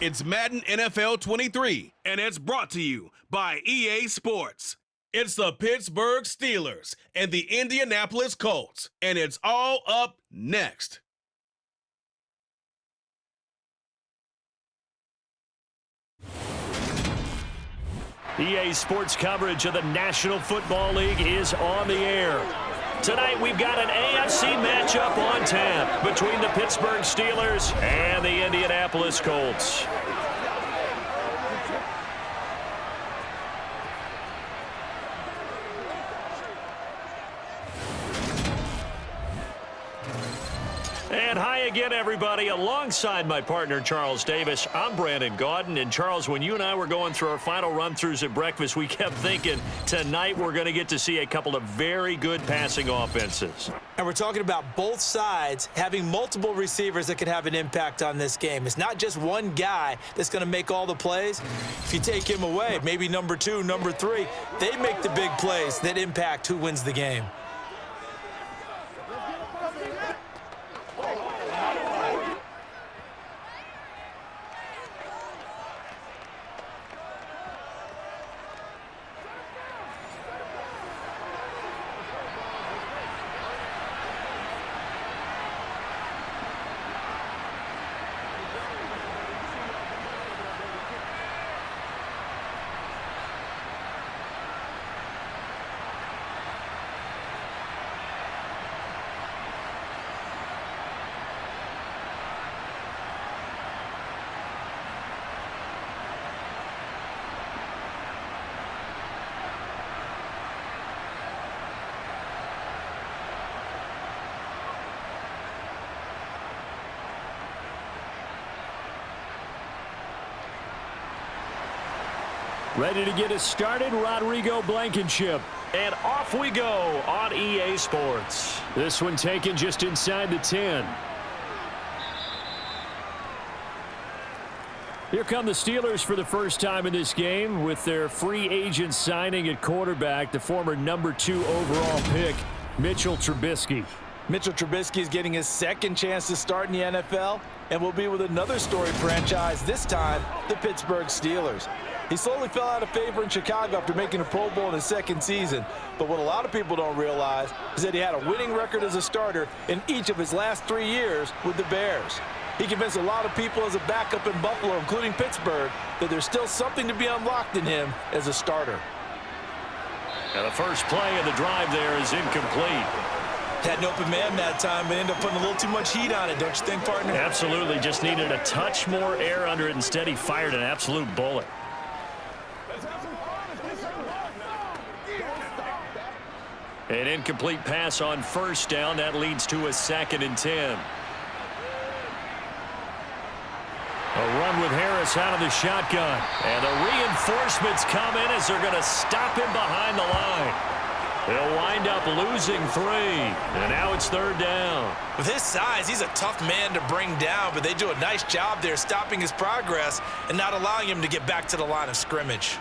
It's Madden NFL 23, and it's brought to you by EA Sports. It's the Pittsburgh Steelers and the Indianapolis Colts, and it's all up next. EA Sports coverage of the National Football League is on the air. Tonight we've got an AFC matchup on tap between the Pittsburgh Steelers and the Indianapolis Colts. And hi again, everybody. Alongside my partner, Charles Davis, I'm Brandon Gaudin. And, Charles, when you and I were going through our final run-throughs at breakfast, we kept thinking tonight we're going to get to see a couple of very good passing offenses. And we're talking about both sides having multiple receivers that could have an impact on this game. It's not just one guy that's going to make all the plays. If you take him away, maybe number 2, number 3, they make the big plays that impact who wins the game. Ready to get us started, Rodrigo Blankenship. And off we go on EA Sports. This one taken just inside the 10. Here come the Steelers for the first time in this game with their free agent signing at quarterback, the former number 2 overall pick, Mitchell Trubisky. Mitchell Trubisky is getting his second chance to start in the NFL and will be with another storied franchise, this time the Pittsburgh Steelers. He slowly fell out of favor in Chicago after making a Pro Bowl in his second season. But what a lot of people don't realize is that he had a winning record as a starter in each of his last 3 years with the Bears. He convinced a lot of people as a backup in Buffalo, including Pittsburgh, that there's still something to be unlocked in him as a starter. Now the first play of the drive there is incomplete. Had an open man that time, but ended up putting a little too much heat on it, don't you think, partner? Absolutely. Just needed a touch more air under it. Instead, he fired an absolute bullet. An incomplete pass on first down. That leads to a 2nd and 10. A run with Harris out of the shotgun. And the reinforcements come in as they're going to stop him behind the line. They'll wind up losing 3. And now it's 3rd down. With his size, he's a tough man to bring down, but they do a nice job there stopping his progress and not allowing him to get back to the line of scrimmage.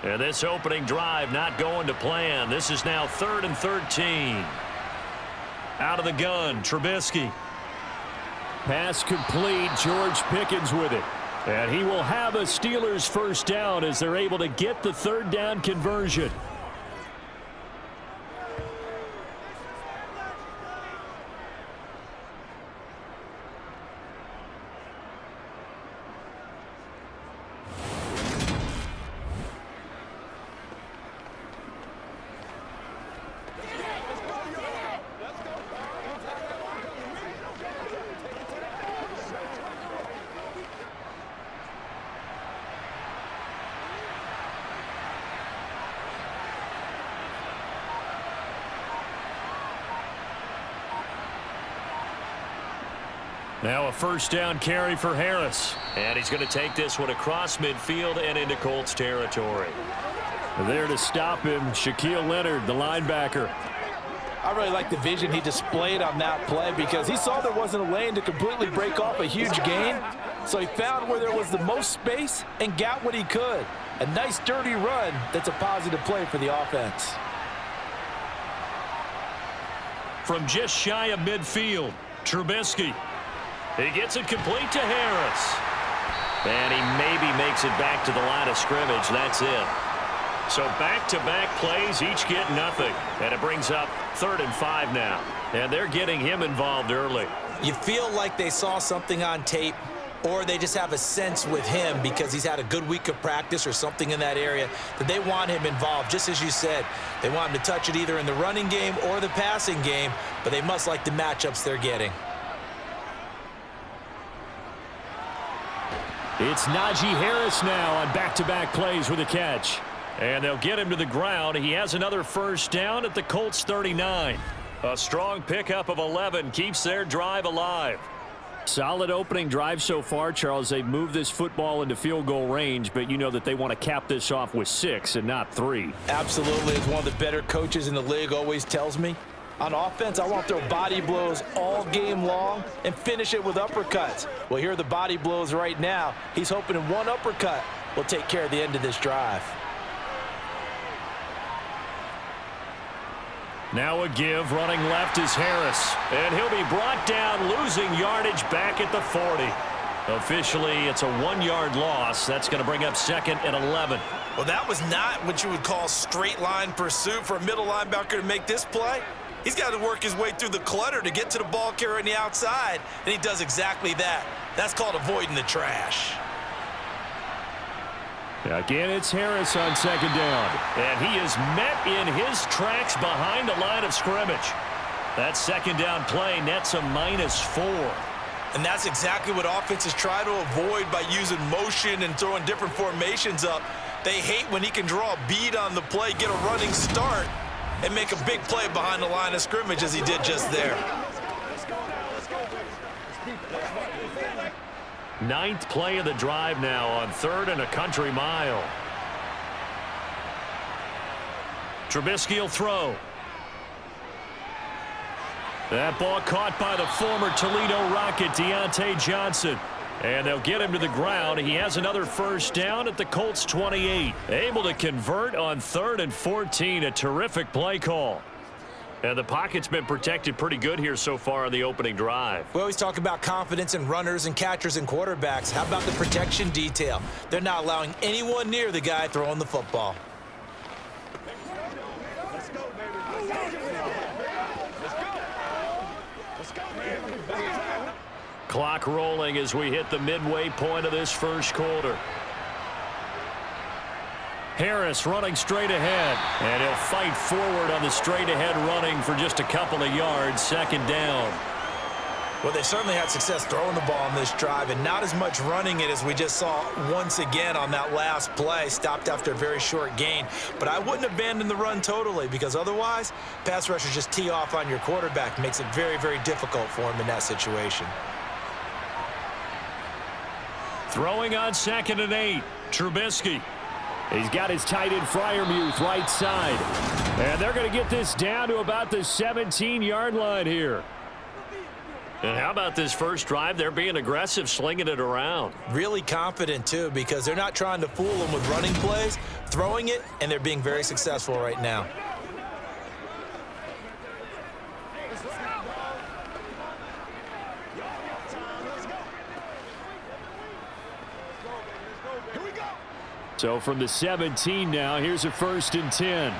And this opening drive not going to plan. This is now 3rd and 13. Out of the gun, Trubisky. Pass complete, George Pickens with it. And he will have a Steelers first down as they're able to get the 3rd down conversion. Now a first down carry for Harris. And he's going to take this one across midfield and into Colts territory. There to stop him, Shaquille Leonard, the linebacker. I really like the vision he displayed on that play because he saw there wasn't a lane to completely break off a huge gain. So he found where there was the most space and got what he could. A nice dirty run that's a positive play for the offense. From just shy of midfield, Trubisky. He gets it complete to Harris. And he maybe makes it back to the line of scrimmage. That's it. So back-to-back plays, each get nothing. And it brings up 3rd and 5 now. And they're getting him involved early. You feel like they saw something on tape, or they just have a sense with him because he's had a good week of practice or something in that area that they want him involved. Just as you said, they want him to touch it either in the running game or the passing game, but they must like the matchups they're getting. It's Najee Harris now on back-to-back plays with a catch. And they'll get him to the ground. He has another first down at the Colts 39. A strong pickup of 11 keeps their drive alive. Solid opening drive so far, Charles. They've moved this football into field goal range, but you know that they want to cap this off with 6 and not 3. Absolutely. As one of the better coaches in the league always tells me, on offense, I want to throw body blows all game long and finish it with uppercuts. Well, here are the body blows right now. He's hoping in one uppercut will take care of the end of this drive. Now a give, running left is Harris. And he'll be brought down, losing yardage back at the 40. Officially, it's a 1-yard loss. That's going to bring up 2nd and 11. Well, that was not what you would call straight line pursuit for a middle linebacker to make this play. He's got to work his way through the clutter to get to the ball carrier on the outside, and he does exactly that. That's called avoiding the trash. Again, it's Harris on 2nd down. And he is met in his tracks behind the line of scrimmage. That 2nd down play nets a -4. And that's exactly what offenses try to avoid by using motion and throwing different formations up. They hate when he can draw a bead on the play, get a running start, and make a big play behind the line of scrimmage as he did just there. 9th play of the drive now on 3rd and a country mile. Trubisky will throw. That ball caught by the former Toledo Rocket, Deontay Johnson. And they'll get him to the ground. He has another first down at the Colts 28. Able to convert on 3rd and 14. A terrific play call. And the pocket's been protected pretty good here so far on the opening drive. We always talk about confidence in runners and catchers and quarterbacks. How about the protection detail? They're not allowing anyone near the guy throwing the football. Clock rolling as we hit the midway point of this first quarter. Harris running straight ahead, and he'll fight forward on the straight-ahead running for just a couple of yards, 2nd down. Well, they certainly had success throwing the ball on this drive, and not as much running it as we just saw once again on that last play. Stopped after a very short gain. But I wouldn't abandon the run totally, because otherwise, pass rushers just tee off on your quarterback. Makes it very, very difficult for him in that situation. Throwing on 2nd and 8, Trubisky. He's got his tight end Freiermuth right side. And they're going to get this down to about the 17-yard line here. And how about this first drive? They're being aggressive, slinging it around. Really confident, too, because they're not trying to fool them with running plays, throwing it, and they're being very successful right now. So from the 17 now, here's a 1st and 10.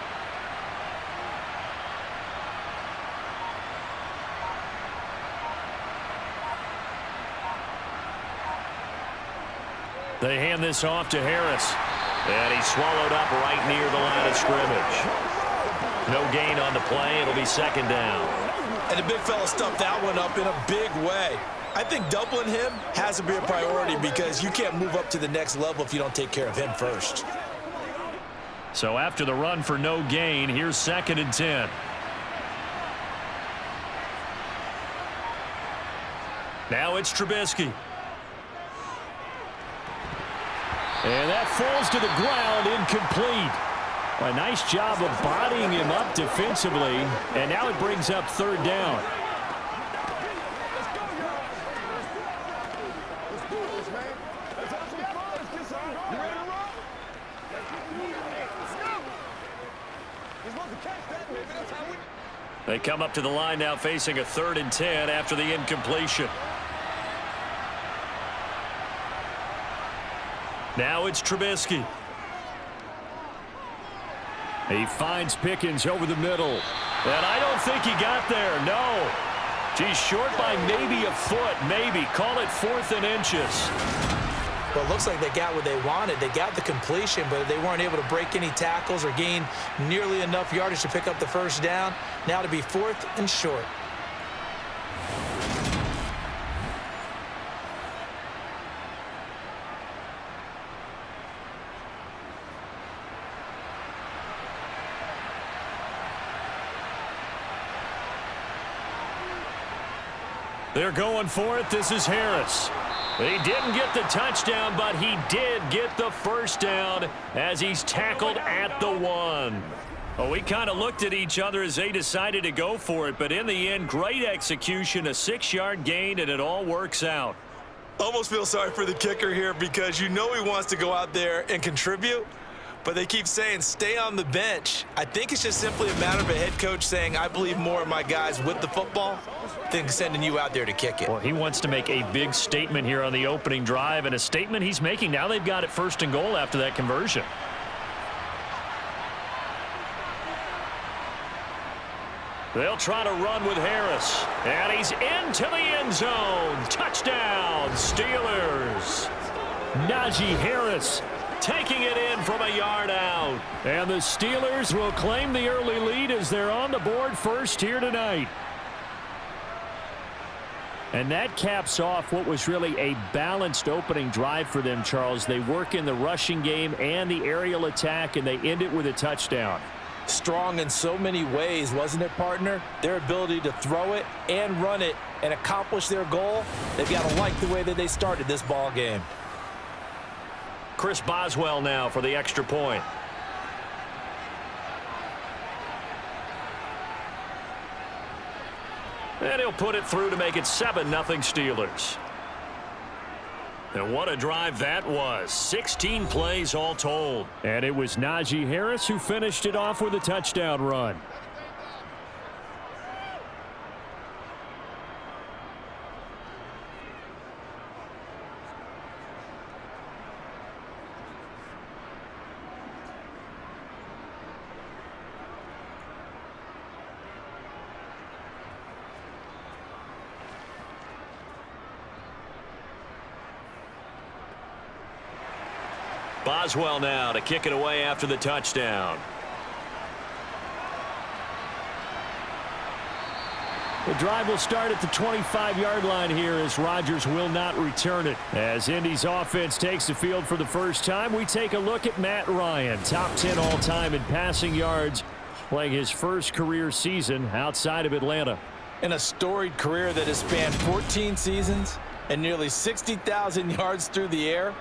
They hand this off to Harris. And he's swallowed up right near the line of scrimmage. No gain on the play. It'll be 2nd down. And the big fella stuffed that one up in a big way. I think doubling him has to be a priority because you can't move up to the next level if you don't take care of him first. So after the run for no gain, here's 2nd and 10. Now it's Trubisky. And that falls to the ground, incomplete. A nice job of bodying him up defensively, and now it brings up third down. They come up to the line now facing a 3rd and 10 after the incompletion. Now it's Trubisky. He finds Pickens over the middle. And I don't think he got there. No. He's short by maybe a foot. Maybe. Call it 4th and inches. Well, it looks like they got what they wanted. They got the completion, but they weren't able to break any tackles or gain nearly enough yardage to pick up the first down. Now to be 4th and short. They're going for it. This is Harris. He didn't get the touchdown, but he did get the first down as he's tackled at the 1. Well, we kind of looked at each other as they decided to go for it, but in the end, great execution, a 6-yard gain, and it all works out. Almost feel sorry for the kicker here because you know he wants to go out there and contribute, but they keep saying stay on the bench. I think it's just simply a matter of a head coach saying I believe more in my guys with the football than sending you out there to kick it. Well, he wants to make a big statement here on the opening drive, and a statement he's making. Now they've got it 1st and goal after that conversion. They'll try to run with Harris, and he's into the end zone. Touchdown, Steelers. Najee Harris taking it in from a yard out. And the Steelers will claim the early lead as they're on the board first here tonight. And that caps off what was really a balanced opening drive for them, Charles. They work in the rushing game and the aerial attack, and they end it with a touchdown. Strong in so many ways, wasn't it, partner? Their ability to throw it and run it and accomplish their goal, they've got to like the way that they started this ball game. Chris Boswell now for the extra point. And he'll put it through to make it 7-0 Steelers. And what a drive that was. 16 plays all told. And it was Najee Harris who finished it off with a touchdown run. Boswell now to kick it away after the touchdown. The drive will start at the 25-yard line here as Rodgers will not return it. As Indy's offense takes the field for the first time, we take a look at Matt Ryan, top 10 all-time in passing yards, playing his first career season outside of Atlanta. In a storied career that has spanned 14 seasons and nearly 60,000 yards through the air,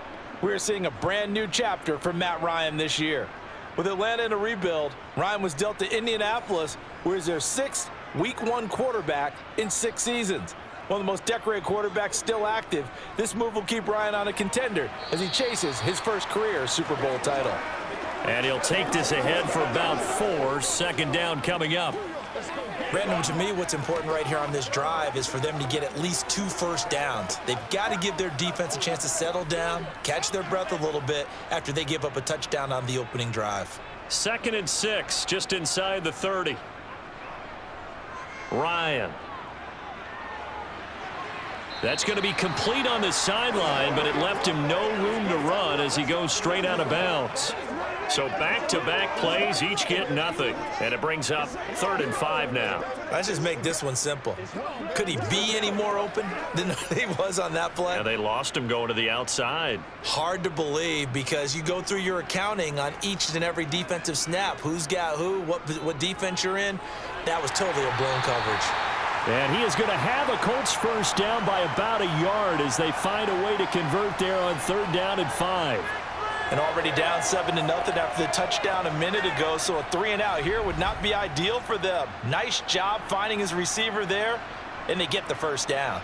we're seeing a brand new chapter for Matt Ryan this year. With Atlanta in a rebuild, Ryan was dealt to Indianapolis, where he's their 6th Week 1 quarterback in 6 seasons. One of the most decorated quarterbacks still active, this move will keep Ryan on a contender as he chases his first career Super Bowl title. And he'll take this ahead for about 4. Second down coming up. Brandon, to me, what's important right here on this drive is for them to get at least 2 first downs. They've got to give their defense a chance to settle down, catch their breath a little bit after they give up a touchdown on the opening drive. 2nd and 6, just inside the 30. Ryan. That's going to be complete on the sideline, but it left him no room to run as he goes straight out of bounds. So back-to-back plays, each get nothing. And it brings up 3rd and 5 now. Let's just make this one simple. Could he be any more open than he was on that play? Yeah, they lost him going to the outside. Hard to believe because you go through your accounting on each and every defensive snap. Who's got who, what defense you're in. That was totally a blown coverage. And he is going to have a Colts first down by about a yard as they find a way to convert there on 3rd down and 5. And already down 7-0 after the touchdown a minute ago, so a 3-and-out here would not be ideal for them. Nice job finding his receiver there, and they get the first down.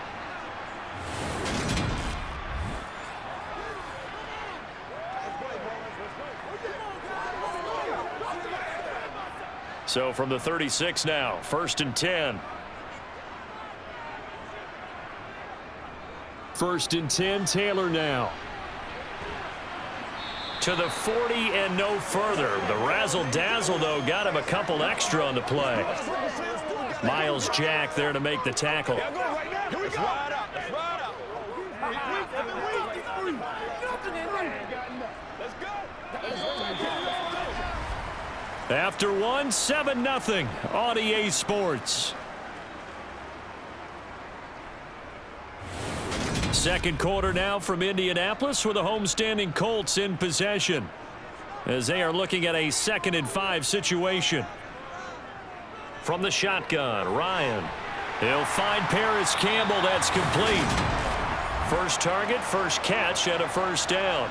So from the 36 now, 1st and 10. 1st and 10, Taylor now. To the 40 and no further. The razzle-dazzle, though, got him a couple extra on the play. Miles Jack there to make the tackle. After one, 7-0 on EA Sports. Second quarter now from Indianapolis with the homestanding Colts in possession as they are looking at a 2nd and 5 situation. From the shotgun, Ryan. He'll find Paris Campbell. That's complete. First target, first catch, and a first down.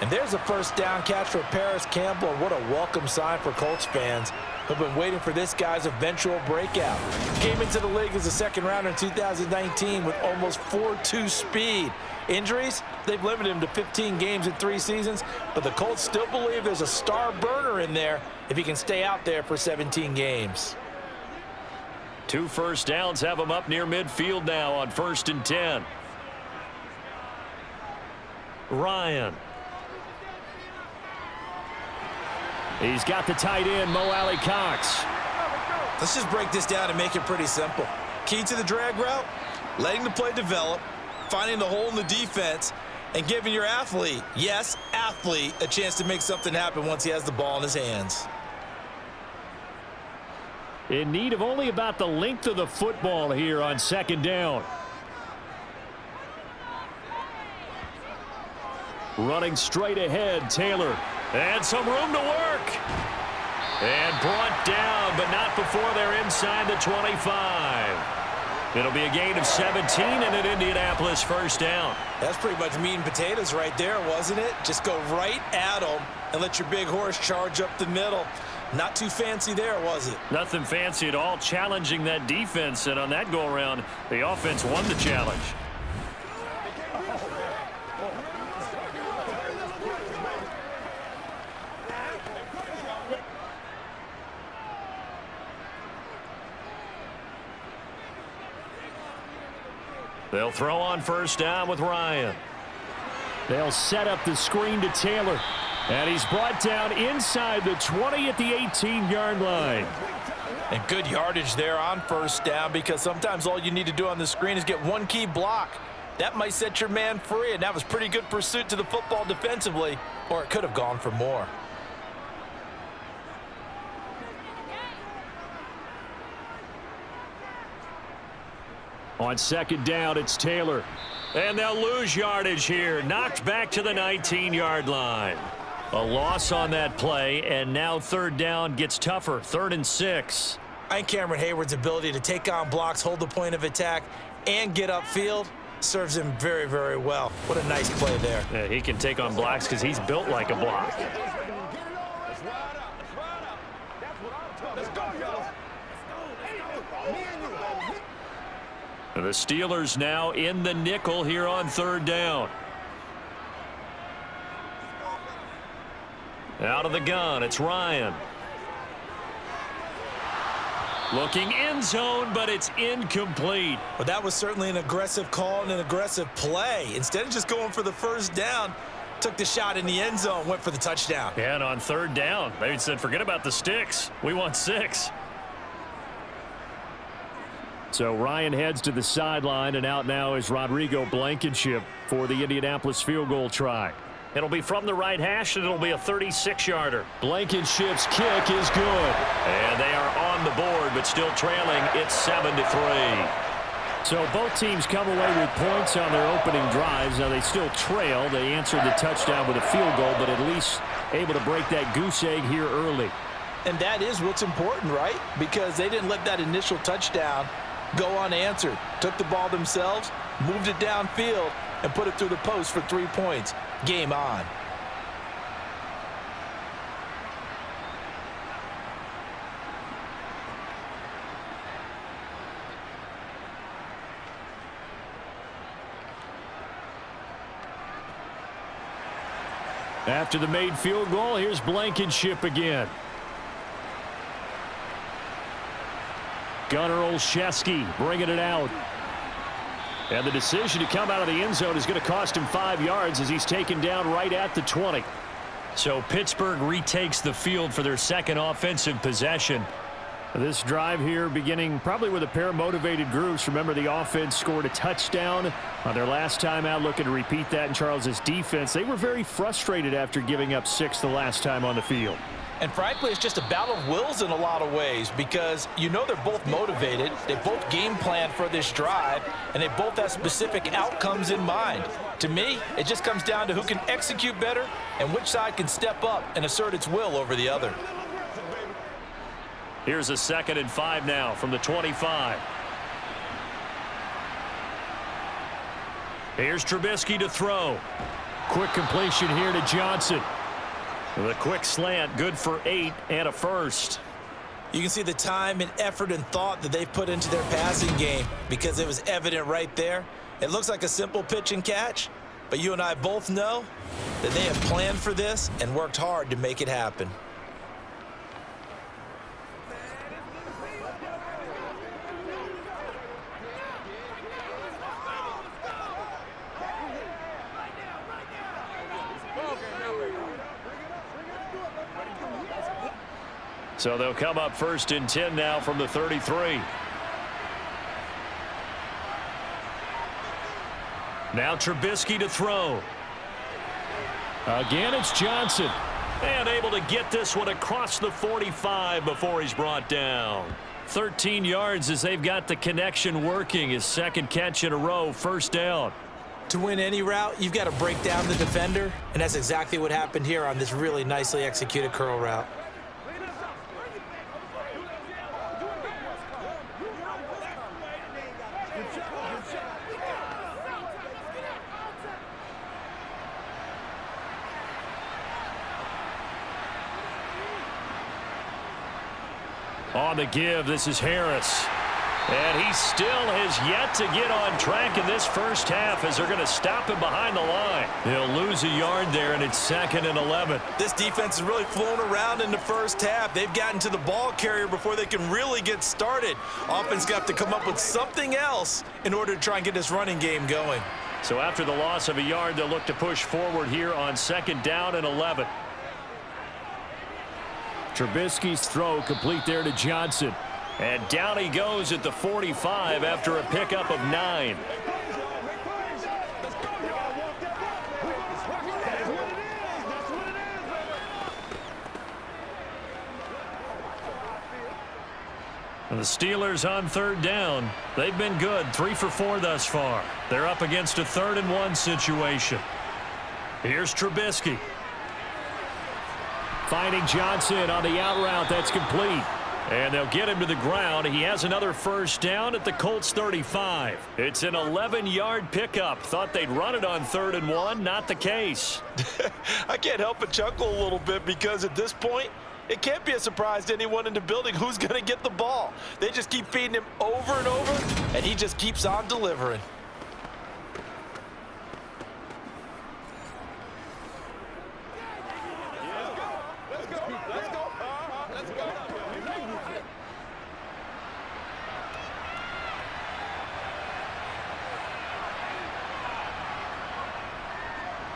And there's a first down catch for Paris Campbell. What a welcome sign for Colts fans who've been waiting for this guy's eventual breakout. Came into the league as a second rounder in 2019 with almost 4.2 speed. Injuries, they've limited him to 15 games in 3 seasons, but the Colts still believe there's a star burner in there if he can stay out there for 17 games. 2 first downs have him up near midfield now on 1st and 10. Ryan. He's got the tight end, Mo Alley-Cox. Let's just break this down and make it pretty simple. Key to the drag route, letting the play develop, finding the hole in the defense, and giving your athlete, yes, athlete, a chance to make something happen once he has the ball in his hands. In need of only about the length of the football here on 2nd down. Running straight ahead, Taylor. And some room to work. And brought down, but not before they're inside the 25. It'll be a gain of 17 and an Indianapolis first down. That's pretty much meat and potatoes right there, wasn't it? Just go right at them and let your big horse charge up the middle. Not too fancy there, was it? Nothing fancy at all, challenging that defense. And on that go-around, the offense won the challenge. They'll throw on first down with Ryan. They'll set up the screen to Taylor. And he's brought down inside the 20 at the 18-yard line. And good yardage there on first down, because sometimes all you need to do on the screen is get one key block. That might set your man free, and that was pretty good pursuit to the football defensively, or it could have gone for more. On 2nd down, it's Taylor. And they'll lose yardage here. Knocked back to the 19-yard line. A loss on that play, and now 3rd down gets tougher. 3rd and 6. I think Cameron Hayward's ability to take on blocks, hold the point of attack, and get upfield serves him very, very well. What a nice play there. Yeah, he can take on blocks because he's built like a block. The Steelers now in the nickel here on 3rd down. Out of the gun, it's Ryan. Looking end zone, but it's incomplete. Well, that was certainly an aggressive call and an aggressive play. Instead of just going for the first down, took the shot in the end zone, went for the touchdown. Yeah, and on 3rd down, they said, forget about the sticks. We want 6. So Ryan heads to the sideline, and out now is Rodrigo Blankenship for the Indianapolis field goal try. It'll be from the right hash, and it'll be a 36-yarder. Blankenship's kick is good. And they are on the board, but still trailing. It's 7-3. So both teams come away with points on their opening drives. Now they still trail. They answered the touchdown with a field goal, but at least able to break that goose egg here early. And that is what's important, right? Because they didn't let that initial touchdown go unanswered. Took the ball themselves, moved it downfield, and put it through the post for 3 points. Game on. After the made field goal, here's Blankenship again. Gunnar Olszewski bringing it out. And the decision to come out of the end zone is going to cost him 5 yards as he's taken down right at the 20. So Pittsburgh retakes the field for their second offensive possession. This drive here beginning probably with a pair of motivated groups. Remember, the offense scored a touchdown on their last time out, looking to repeat that in Charles's defense. They were very frustrated after giving up 6 the last time on the field. And frankly, it's just a battle of wills in a lot of ways because you know they're both motivated, they both game plan for this drive, and they both have specific outcomes in mind. To me, it just comes down to who can execute better and which side can step up and assert its will over the other. Here's a 2nd and 5 now from the 25. Here's Trubisky to throw. Quick completion here to Johnson. The quick slant, good for 8 and a first. You can see the time and effort and thought that they've put into their passing game because it was evident right there. It looks like a simple pitch and catch, but you and I both know that they have planned for this and worked hard to make it happen. So they'll come up 1st and 10 now from the 33. Now Trubisky to throw. Again, it's Johnson. And able to get this one across the 45 before he's brought down. 13 yards as they've got the connection working. His 2nd catch in a row, 1st down. To win any route, you've got to break down the defender, and that's exactly what happened here on this really nicely executed curl route. On the give, this is Harris. And he still has yet to get on track in this first half as they're going to stop him behind the line. He'll lose a yard there, and it's 2nd and 11. This defense has really flown around in the first half. They've gotten to the ball carrier before they can really get started. Offense got to come up with something else in order to try and get this running game going. So after the loss of a yard, they'll look to push forward here on 2nd down and 11. Trubisky's throw complete there to Johnson. And down he goes at the 45 after a pickup of 9. And the Steelers on 3rd down. They've been good, 3 for 4 thus far. They're up against a 3rd and 1 situation. Here's Trubisky. Finding Johnson on the out route. That's complete. And they'll get him to the ground. He has another 1st down at the Colts 35. It's an 11-yard pickup. Thought they'd run it on 3rd and 1. Not the case. I can't help but chuckle a little bit because at this point, it can't be a surprise to anyone in the building who's going to get the ball. They just keep feeding him over and over, and he just keeps on delivering.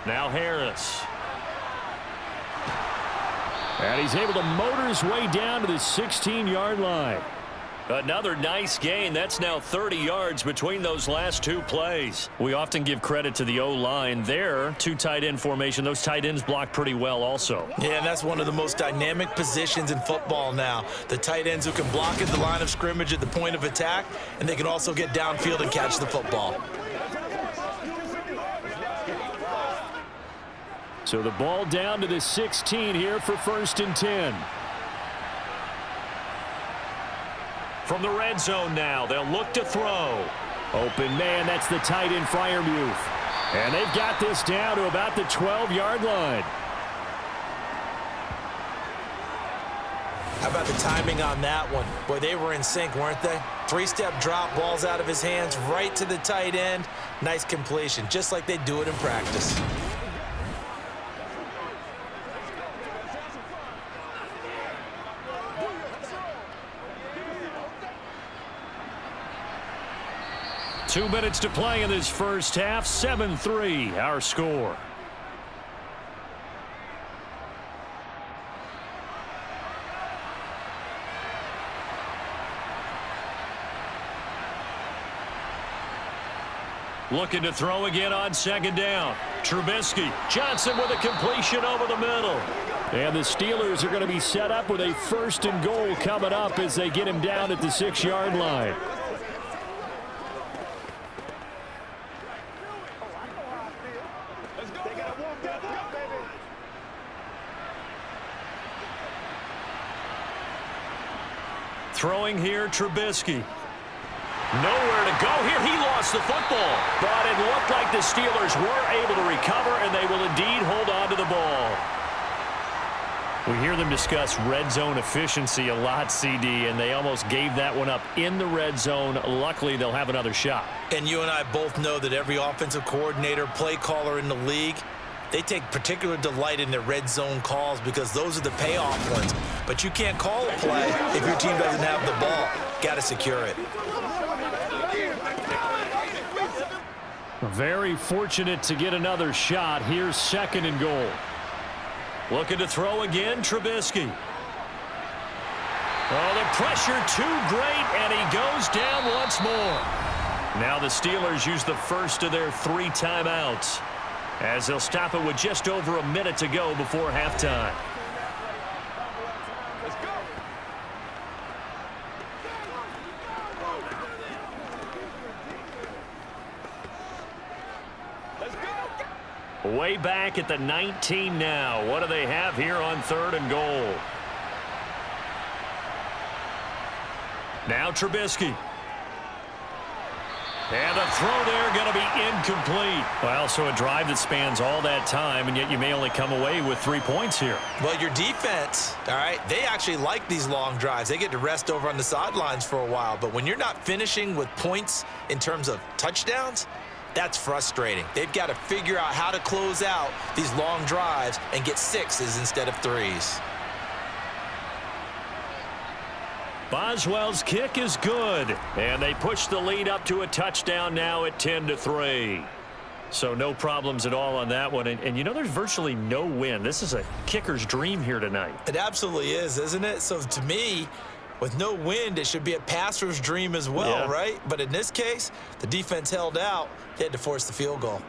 Now Harris. And he's able to motor his way down to the 16-yard line. Another nice gain. That's now 30 yards between those last 2 plays. We often give credit to the O-line there. 2 tight end formation. Those tight ends block pretty well also. Yeah, and that's one of the most dynamic positions in football now. The tight ends who can block at the line of scrimmage at the point of attack, and they can also get downfield and catch the football. So the ball down to the 16 here for 1st and 10. From the red zone now, they'll look to throw. Open man, that's the tight end Freiermuth. And they've got this down to about the 12-yard line. How about the timing on that one? Boy, they were in sync, weren't they? 3-step drop, balls out of his hands, right to the tight end. Nice completion, just like they do it in practice. 2 minutes to play in this first half. 7-3 our score. Looking to throw again on second down. Trubisky. Johnson with a completion over the middle. And the Steelers are going to be set up with a 1st and goal coming up as they get him down at the 6-yard line. Throwing here, Trubisky. Nowhere to go here. He lost the football. But it looked like the Steelers were able to recover, and they will indeed hold on to the ball. We hear them discuss red zone efficiency a lot, CD, and they almost gave that one up in the red zone. Luckily, they'll have another shot. And you and I both know that every offensive coordinator, play caller in the league, they take particular delight in their red zone calls because those are the payoff ones. But you can't call a play if your team doesn't have the ball. Got to secure it. Very fortunate to get another shot. Here's 2nd and goal. Looking to throw again, Trubisky. Oh, the pressure too great, and he goes down once more. Now the Steelers use the first of their 3 timeouts as they'll stop it with just over a minute to go before halftime. Way back at the 19 now. What do they have here on 3rd and goal? Now Trubisky. And the throw there going to be incomplete. Well, so a drive that spans all that time, and yet you may only come away with 3 points here. Well, your defense, all right, they actually like these long drives. They get to rest over on the sidelines for a while. But when you're not finishing with points in terms of touchdowns, that's frustrating. They've got to figure out how to close out these long drives and get 6s instead of 3s. Boswell's kick is good, and they push the lead up to a touchdown now at 10-3. So no problems at all on that one. And you know, there's virtually no win. This is a kicker's dream here tonight. It absolutely is, isn't it? So to me, with no wind, it should be a passer's dream as well, right? But in this case, the defense held out. They had to force the field goal.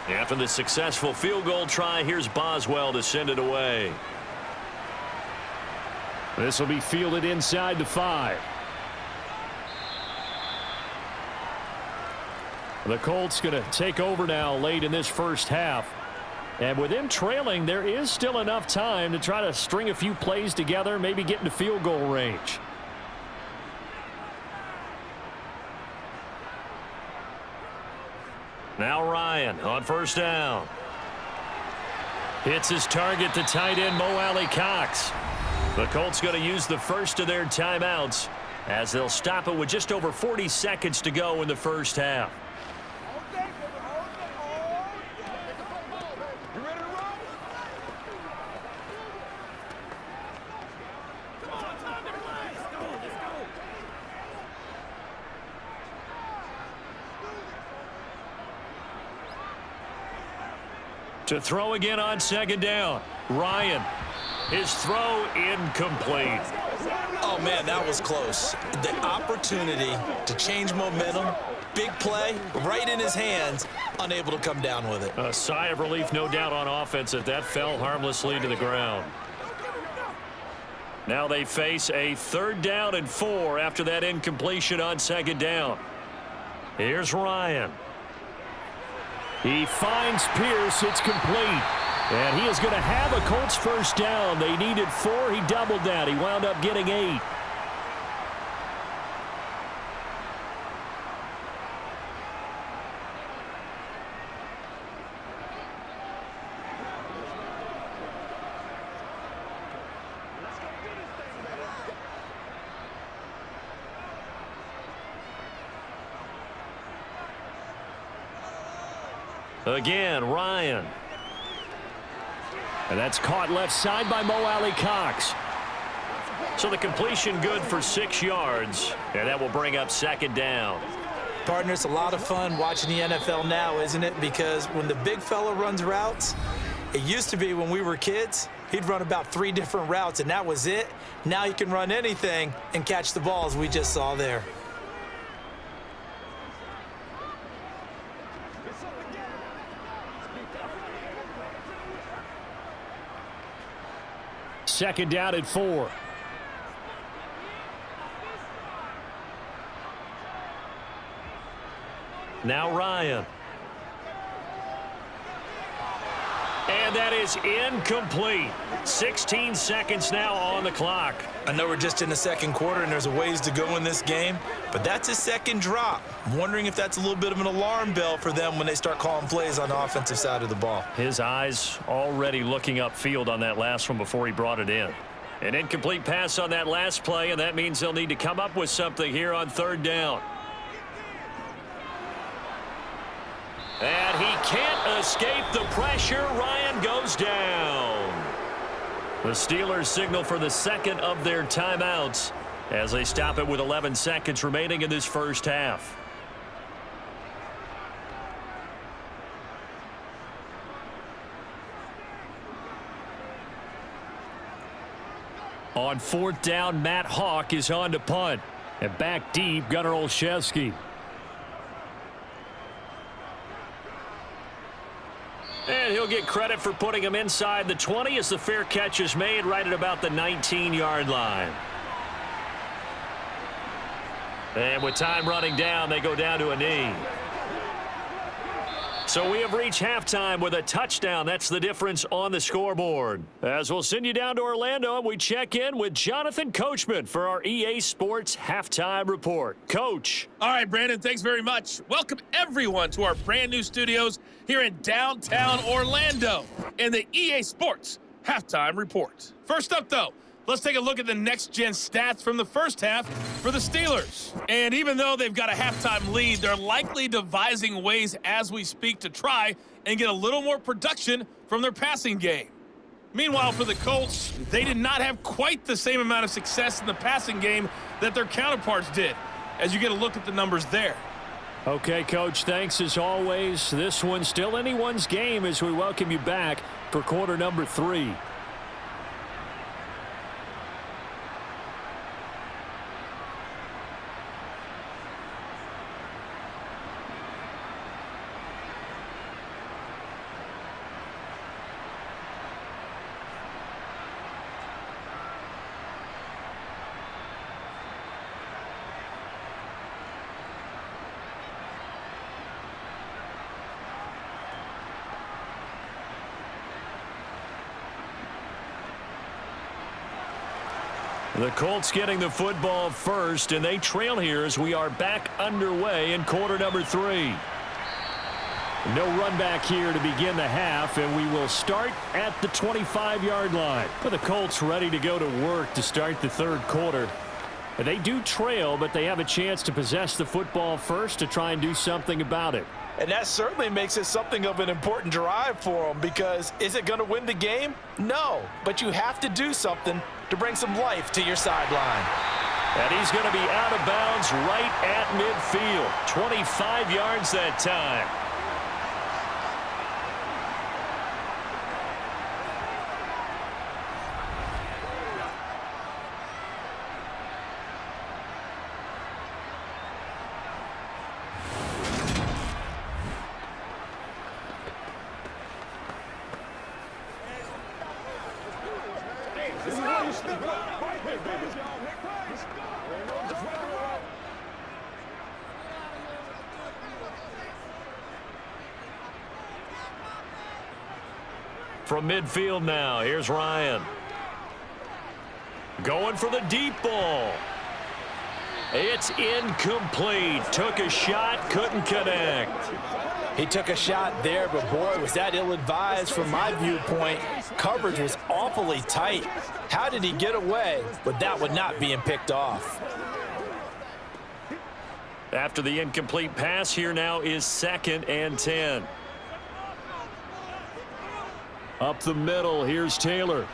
After the successful field goal try, here's Boswell to send it away. This will be fielded inside the 5. The Colts going to take over now late in this first half. And with them trailing, there is still enough time to try to string a few plays together, maybe get into field goal range. Now Ryan on 1st down. Hits his target, the tight end, Mo Alley-Cox. The Colts going to use the first of their timeouts as they'll stop it with just over 40 seconds to go in the first half. To throw again on 2nd down. Ryan. His throw incomplete. Oh, man, that was close. The opportunity to change momentum, big play, right in his hands, unable to come down with it. A sigh of relief, no doubt, on offense that fell harmlessly to the ground. Now they face a 3rd down and 4 after that incompletion on 2nd down. Here's Ryan. He finds Pierce. It's complete. And he is going to have a Colts 1st down. They needed 4. He doubled that. He wound up getting 8. Again, Ryan. And that's caught left side by Mo Alley Cox. So the completion good for 6 yards, and that will bring up second down. Partner, it's a lot of fun watching the NFL now, isn't it? Because when the big fella runs routes, it used to be when we were kids, he'd run about 3 different routes, and that was it. Now he can run anything and catch the balls we just saw there. Second down at 4. Now Ryan. And that is incomplete. 16 seconds now on the clock. I know we're just in the second quarter and there's a ways to go in this game, but that's his second drop. I'm wondering if that's a little bit of an alarm bell for them when they start calling plays on the offensive side of the ball. His eyes already looking upfield on that last one before he brought it in. An incomplete pass on that last play, and that means they'll need to come up with something here on third down. And he can't escape the pressure. Ryan goes down. The Steelers signal for the second of their timeouts as they stop it with 11 seconds remaining in this first half. On fourth down, Matt Hawk is on to punt. And back deep, Gunnar Olszewski. And he'll get credit for putting him inside the 20 as the fair catch is made right at about the 19-yard line. And with time running down, they go down to a knee. So we have reached halftime with a touchdown. That's the difference on the scoreboard. As we'll send you down to Orlando, and we check in with Jonathan Coachman for our EA Sports Halftime Report. Coach. All right, Brandon, thanks very much. Welcome, everyone, to our brand new studios here in downtown Orlando in the EA Sports Halftime Report. First up, though, let's take a look at the next-gen stats from the first half for the Steelers. And even though they've got a halftime lead, they're likely devising ways as we speak to try and get a little more production from their passing game. Meanwhile, for the Colts, they did not have quite the same amount of success in the passing game that their counterparts did, as you get a look at the numbers there. Okay, Coach, thanks as always. This one's still anyone's game as we welcome you back for quarter number 3. The Colts getting the football first, and they trail here as we are back underway in quarter number 3. No run back here to begin the half, and we will start at the 25-yard line. The Colts ready to go to work to start the third quarter. And they do trail, but they have a chance to possess the football first to try and do something about it. And that certainly makes it something of an important drive for them, because is it going to win the game? No, but you have to do something to bring some life to your sideline. And he's going to be out of bounds right at midfield. 25 yards that time. From midfield now, here's Ryan. Going for the deep ball. It's incomplete. Took a shot, couldn't connect. He took a shot there, but boy, was that ill-advised from my viewpoint. Coverage was awfully tight. How did he get away with that one not being picked off? After the incomplete pass, here now is 2nd and 10. Up the middle, here's Taylor.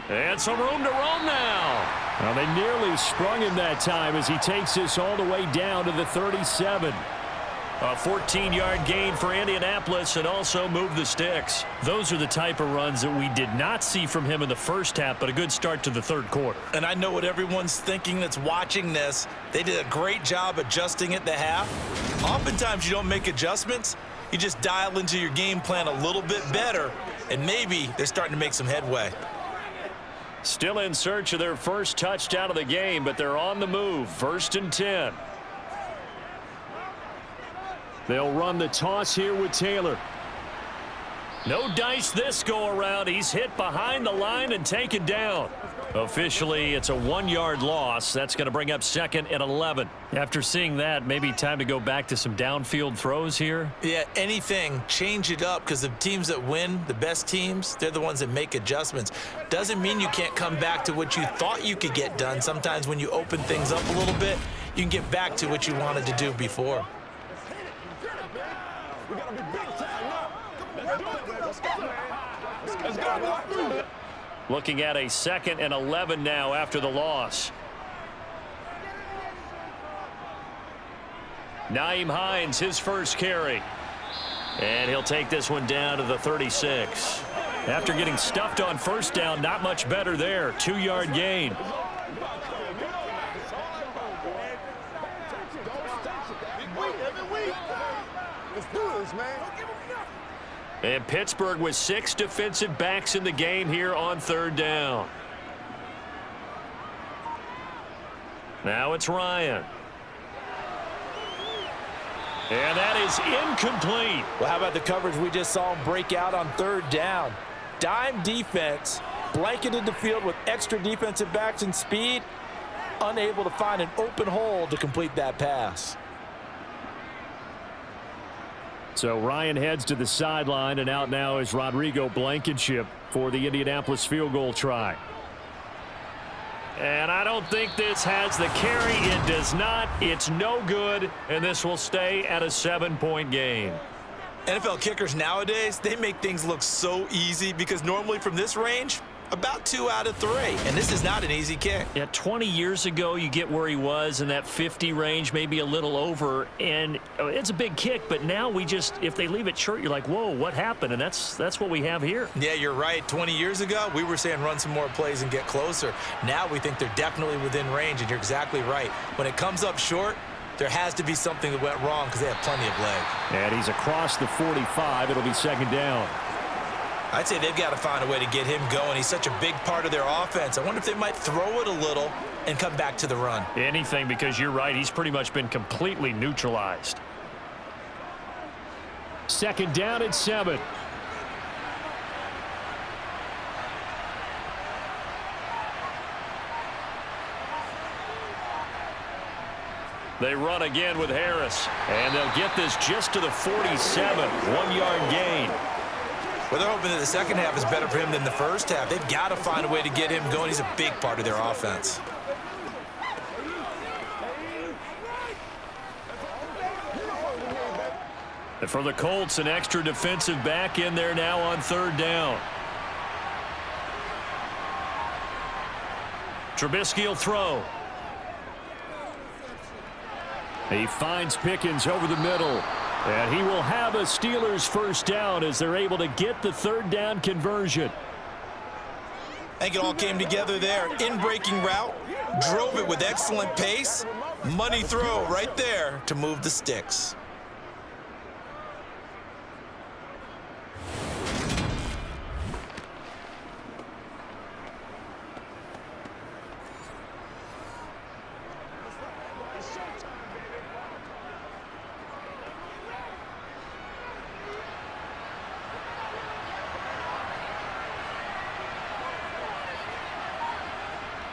And some room to roam now. Well, they nearly sprung him that time as he takes this all the way down to the 37. A 14-yard gain for Indianapolis and also move the sticks. Those are the type of runs that we did not see from him in the first half, but a good start to the third quarter. And I know what everyone's thinking that's watching this. They did a great job adjusting at the half. Oftentimes you don't make adjustments. You just dial into your game plan a little bit better, and maybe they're starting to make some headway. Still in search of their first touchdown of the game, but they're on the move. 1st and 10. They'll run the toss here with Taylor. No dice this go-around. He's hit behind the line and taken down. Officially, it's a 1-yard loss. That's going to bring up 2nd and 11. After seeing that, maybe time to go back to some downfield throws here. Yeah, anything. Change it up, because the teams that win, the best teams, they're the ones that make adjustments. Doesn't mean you can't come back to what you thought you could get done. Sometimes when you open things up a little bit, you can get back to what you wanted to do before. Looking at a 2nd and 11 now after the loss. Nyheim Hines, his first carry. And he'll take this one down to the 36. After getting stuffed on first down, not much better there. 2-yard gain. And Pittsburgh with 6 defensive backs in the game here on 3rd down. Now it's Ryan. And that is incomplete. Well, how about the coverage we just saw him break out on 3rd down? Dime defense, blanketed the field with extra defensive backs and speed, unable to find an open hole to complete that pass. So Ryan heads to the sideline, and out now is Rodrigo Blankenship for the Indianapolis field goal try. And I don't think this has the carry. It does not. It's no good, and this will stay at a 7-point game. NFL kickers nowadays, they make things look so easy because normally from this range, about 2 out of 3. And this is not an easy kick. Yeah, 20 years ago, you get where he was in that 50 range, maybe a little over, and it's a big kick, but now we just, if they leave it short, you're like, whoa, what happened? And that's what we have here. Yeah, you're right. 20 years ago, we were saying run some more plays and get closer. Now we think they're definitely within range, and you're exactly right. When it comes up short, there has to be something that went wrong because they have plenty of leg. And he's across the 45. It'll be 2nd down. I'd say they've got to find a way to get him going. He's such a big part of their offense. I wonder if they might throw it a little and come back to the run. Anything, because you're right. He's pretty much been completely neutralized. 2nd down at 7. They run again with Harris. And they'll get this just to the 47. 1-yard gain. Well, they're hoping that the second half is better for him than the first half. They've got to find a way to get him going. He's a big part of their offense. And for the Colts, an extra defensive back in there now on 3rd down. Trubisky will throw. He finds Pickens over the middle. And he will have a Steelers first down as they're able to get the 3rd down conversion. I think it all came together there. In-breaking route, drove it with excellent pace. Money throw right there to move the sticks.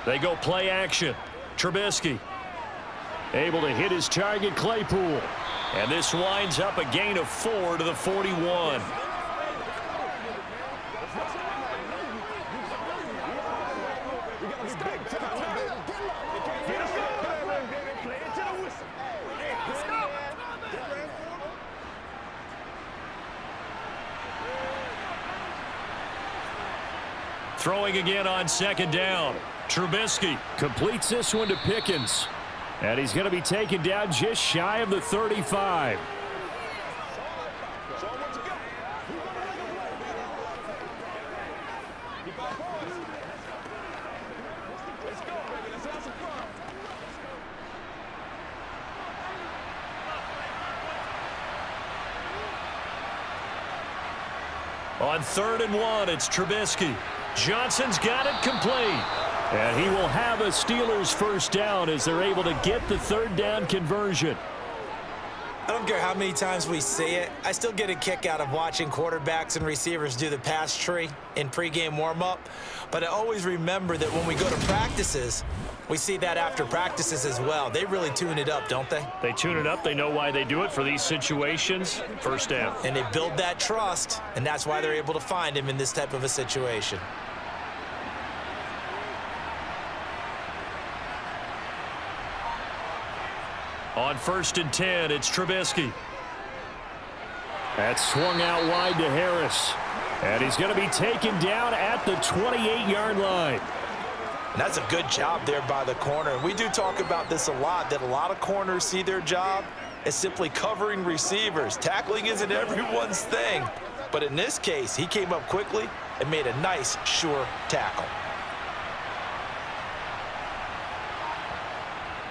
They go play action. Trubisky able to hit his target, Claypool. And this winds up a gain of 4 to the 41. Throwing again on second down. Trubisky completes this one to Pickens. And he's going to be taken down just shy of the 35. On 3rd and 1, it's Trubisky. Johnson's got it complete. And he will have a Steelers first down as they're able to get the 3rd down conversion. I don't care how many times we see it. I still get a kick out of watching quarterbacks and receivers do the pass tree in pregame warm-up. But I always remember that when we go to practices, we see that after practices as well. They really tune it up, don't they? They tune it up. They know why they do it for these situations. First down. And they build that trust, and that's why they're able to find him in this type of a situation. On 1st and 10, it's Trubisky. That's swung out wide to Harris. And he's going to be taken down at the 28-yard line. And that's a good job there by the corner. We do talk about this a lot, that a lot of corners see their job as simply covering receivers. Tackling isn't everyone's thing. But in this case, he came up quickly and made a nice, sure tackle.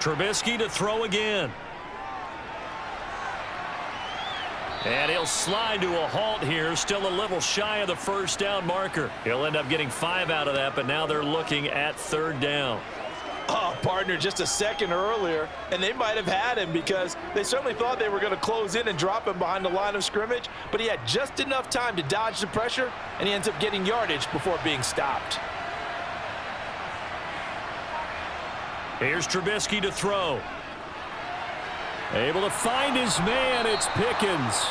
Trubisky to throw again. And he'll slide to a halt here, still a little shy of the first down marker. He'll end up getting 5 out of that, but now they're looking at 3rd down. Oh, partner, just a second earlier, and they might have had him because they certainly thought they were going to close in and drop him behind the line of scrimmage, but he had just enough time to dodge the pressure, and he ends up getting yardage before being stopped. Here's Trubisky to throw. Able to find his man. It's Pickens.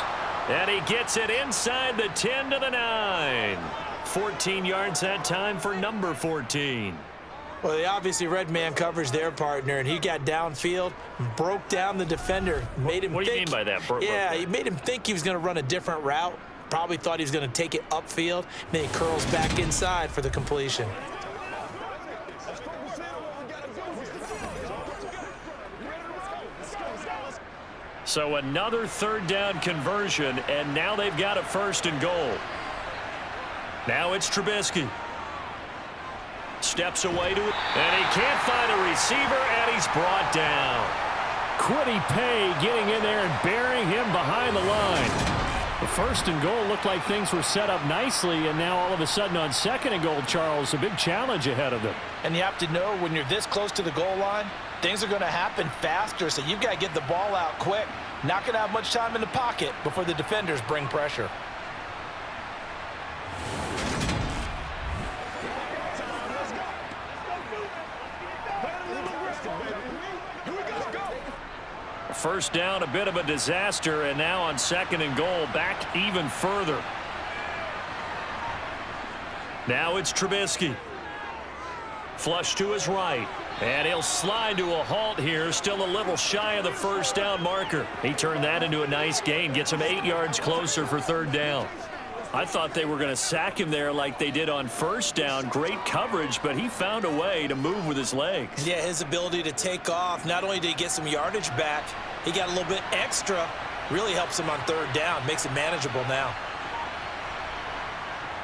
And he gets it inside the 10 to the 9. 14 yards that time for number 14. Well, they obviously read man coverage there, partner, and he got downfield, broke down the defender, made him What do you mean by that? Yeah, he made him think he was going to run a different route. Probably thought he was going to take it upfield. Then he curls back inside for the completion. So another 3rd down conversion, and now they've got a 1st and goal. Now it's Trubisky. Steps away to it, and he can't find a receiver, and he's brought down. Quiddy Pay getting in there and burying him behind the line. The 1st and goal looked like things were set up nicely, and now all of a sudden on 2nd and goal, Charles, a big challenge ahead of them. And you have to know when you're this close to the goal line, things are going to happen faster, so you've got to get the ball out quick. Not going to have much time in the pocket before the defenders bring pressure. First down, a bit of a disaster, and now on 2nd and goal, back even further. Now it's Trubisky. Flush to his right. And he'll slide to a halt here, still a little shy of the first down marker. He turned that into a nice gain, gets him 8 yards closer for 3rd down. I thought they were going to sack him there like they did on 1st down. Great coverage, but he found a way to move with his legs. Yeah, his ability to take off, not only did he get some yardage back, he got a little bit extra. Really helps him on 3rd down, makes it manageable now.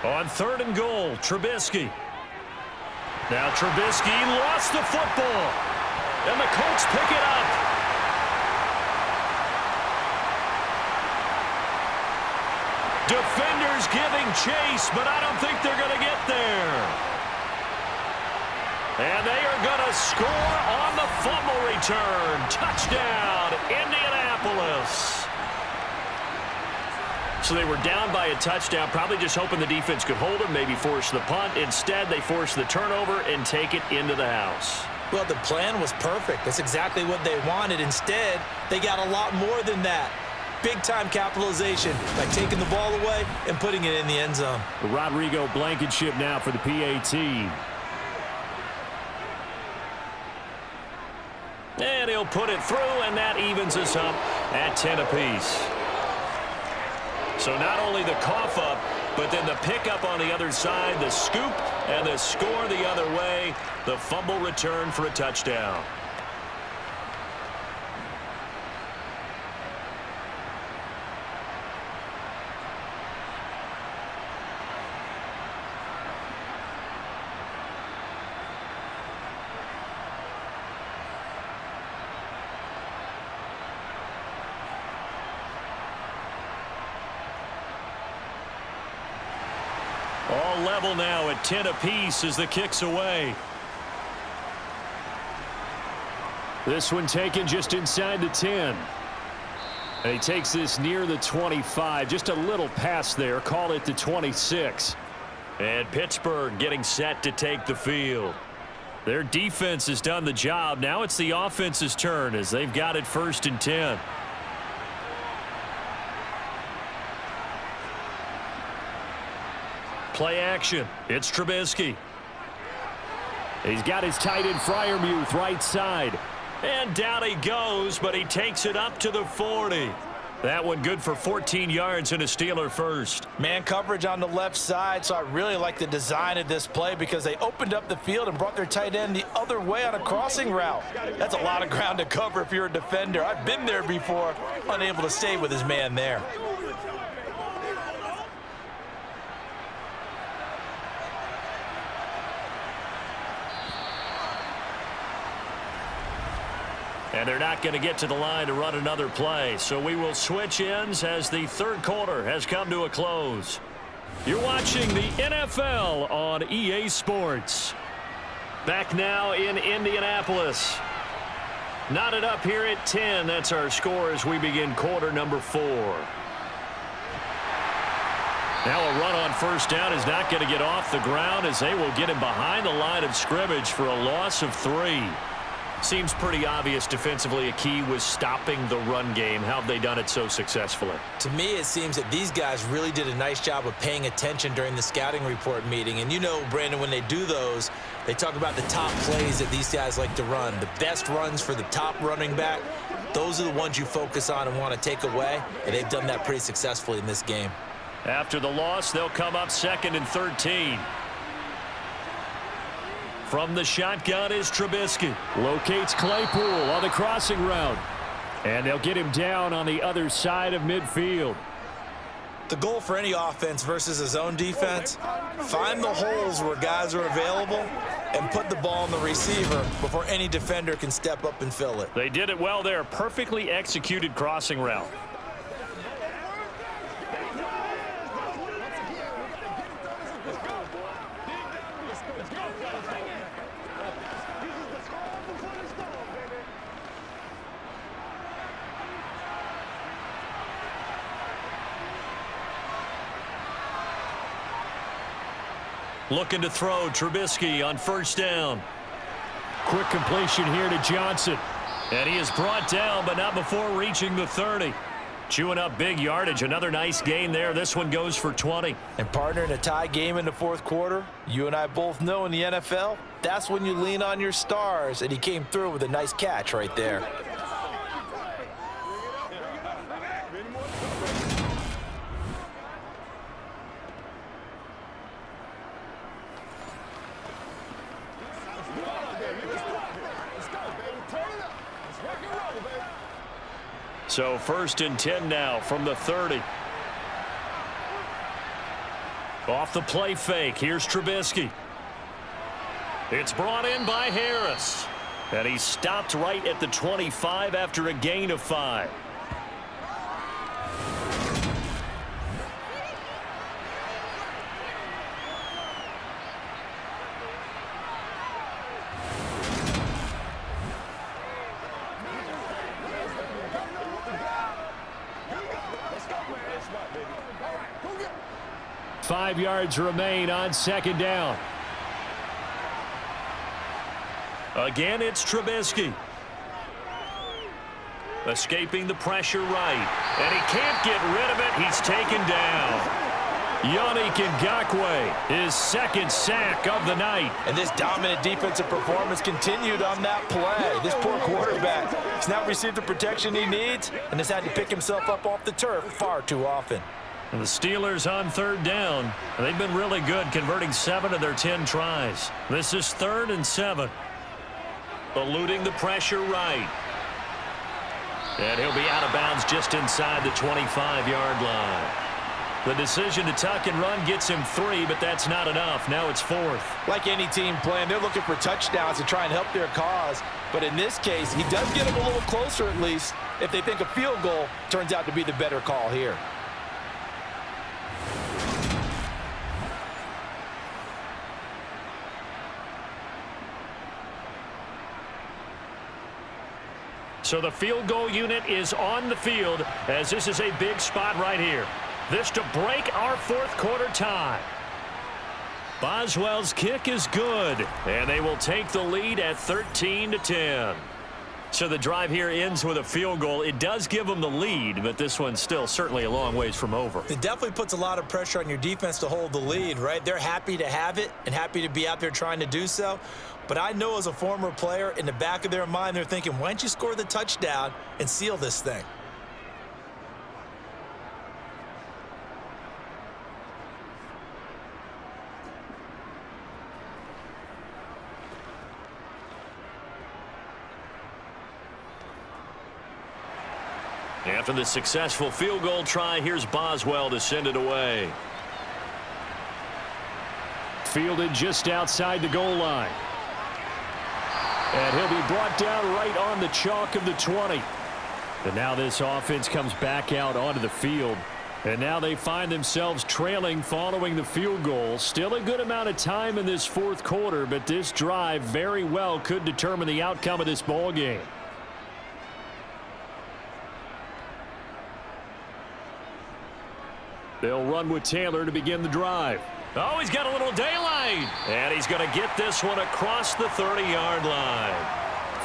On 3rd and goal, Trubisky. Now Trubisky lost the football, and the Colts pick it up. Defenders giving chase, but I don't think they're going to get there. And they are going to score on the fumble return. Touchdown, Indianapolis. So they were down by a touchdown, probably just hoping the defense could hold them, maybe force the punt. Instead, they force the turnover and take it into the house. Well, the plan was perfect. That's exactly what they wanted. Instead, they got a lot more than that. Big-time capitalization by taking the ball away and putting it in the end zone. Rodrigo Blankenship now for the PA team. And he'll put it through, and that evens us up at 10 apiece. So not only the cough up, but then the pickup on the other side, the scoop, and the score the other way. The fumble return for a touchdown. All level now at 10 apiece as the kick's away. This one taken just inside the 10. And he takes this near the 25. Just a little pass there. Call it the 26. And Pittsburgh getting set to take the field. Their defense has done the job. Now it's the offense's turn as they've got it 1st and 10. Play action. It's Trubisky. He's got his tight end Freiermuth right side. And down he goes, but he takes it up to the 40. That one good for 14 yards and a Steeler first. Man coverage on the left side, so I really like the design of this play because they opened up the field and brought their tight end the other way on a crossing route. That's a lot of ground to cover if you're a defender. I've been there before, unable to stay with his man there. And they're not going to get to the line to run another play. So we will switch ends as the third quarter has come to a close. You're watching the NFL on EA Sports. Back now in Indianapolis. Knotted up here at 10. That's our score as we begin quarter number 4. Now a run on first down is not going to get off the ground as they will get him behind the line of scrimmage for a loss of 3. Seems pretty obvious defensively a key was stopping the run game. How have they done it so successfully? To me, it seems that these guys really did a nice job of paying attention during the scouting report meeting. And you know, Brandon, when they do those, they talk about the top plays that these guys like to run. The best runs for the top running back, those are the ones you focus on and want to take away. And they've done that pretty successfully in this game. After the loss, they'll come up 2nd and 13. From the shotgun is Trubisky. Locates Claypool on the crossing route. And they'll get him down on the other side of midfield. The goal for any offense versus a zone defense, find the holes where guys are available and put the ball on the receiver before any defender can step up and fill it. They did it well there. Perfectly executed crossing route. Looking to throw, Trubisky on first down. Quick completion here to Johnson. And he is brought down, but not before reaching the 30. Chewing up big yardage. Another nice gain there. This one goes for 20. And partner, in a tie game in the fourth quarter, you and I both know in the NFL, that's when you lean on your stars. And he came through with a nice catch right there. So 1st and 10 now from the 30. Off the play fake. Here's Trubisky. It's brought in by Harris. And he stopped right at the 25 after a gain of 5. Five yards remain on second down. Again, it's Trubisky. Escaping the pressure right. And he can't get rid of it. He's taken down. Yannick Ngakoue, his 2nd sack of the night. And this dominant defensive performance continued on that play. This poor quarterback has not received the protection he needs and has had to pick himself up off the turf far too often. And the Steelers on third down. They've been really good, converting 7 of their 10 tries. This is 3rd and 7. Eluding the pressure right. And he'll be out of bounds just inside the 25-yard line. The decision to tuck and run gets him 3, but that's not enough. Now it's 4th. Like any team playing, they're looking for touchdowns to try and help their cause. But in this case, he does get them a little closer at least if they think a field goal turns out to be the better call here. So the field goal unit is on the field as this is a big spot right here. This to break our 4th quarter tie. Boswell's kick is good, and they will take the lead at 13-10. So the drive here ends with a field goal. It does give them the lead, but this one's still certainly a long ways from over. It definitely puts a lot of pressure on your defense to hold the lead, right? They're happy to have it and happy to be out there trying to do so. But I know as a former player, in the back of their mind, they're thinking, why don't you score the touchdown and seal this thing? After the successful field goal try, here's Boswell to send it away. Fielded just outside the goal line. And he'll be brought down right on the chalk of the 20. And now this offense comes back out onto the field. And now they find themselves trailing following the field goal. Still a good amount of time in this 4th quarter, but this drive very well could determine the outcome of this ball game. They'll run with Taylor to begin the drive. Oh, he's got a little daylight. And he's going to get this one across the 30-yard line.